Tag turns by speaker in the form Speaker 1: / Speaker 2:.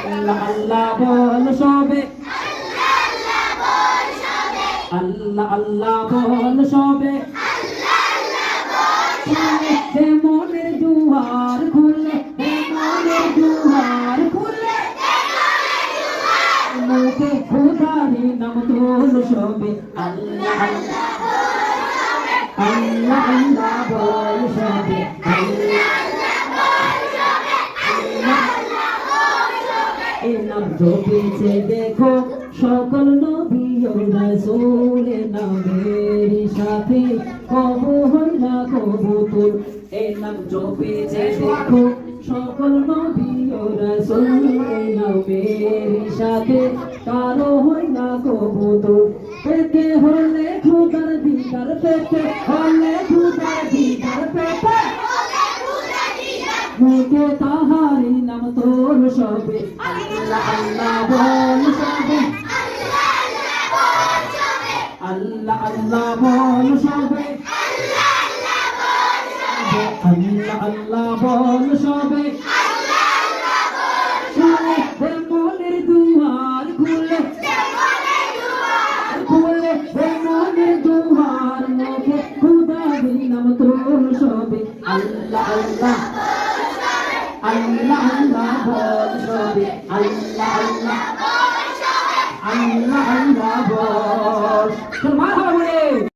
Speaker 1: আল্লাহ আল্লাহ বল সবে আল্লাহ আল্লাহ বল সবে দে মনের দুয়ার খুলে দে মনের দুয়ার খুলে মুখে খোদারি নাম তোল সবে আল্লাহ আল্লাহ আল্লাহ আল্লাহ বল সবে এ নাম জপেছে দেখো সকল নবী ও রাসূল নামের সাথে কবু হয় না কবুতর এ নাম জপেছে দেখো সকল নবী ও রাসূল নামের সাথে কারো হয় না কবুতর পেতে হলে খোদার দিদার পেতে হলে খোদার দিদার পেতে মুখে তাহারি নাম তোল সবে আল্লাহ আল্লাহ বল সবে আল্লাহ আল্লাহ বল সবে আল্লাহ আল্লাহ বল সবে দে মনের দুয়ার খুলে খুলে দে মনের দুয়ার মুখে খোদারি নাম তোল সবে আল্লাহ আল্লাহ আল্লাহ আল্লাহ বল সবে আল্লাহ আল্লাহ আল্লাহ আল্লাহ বল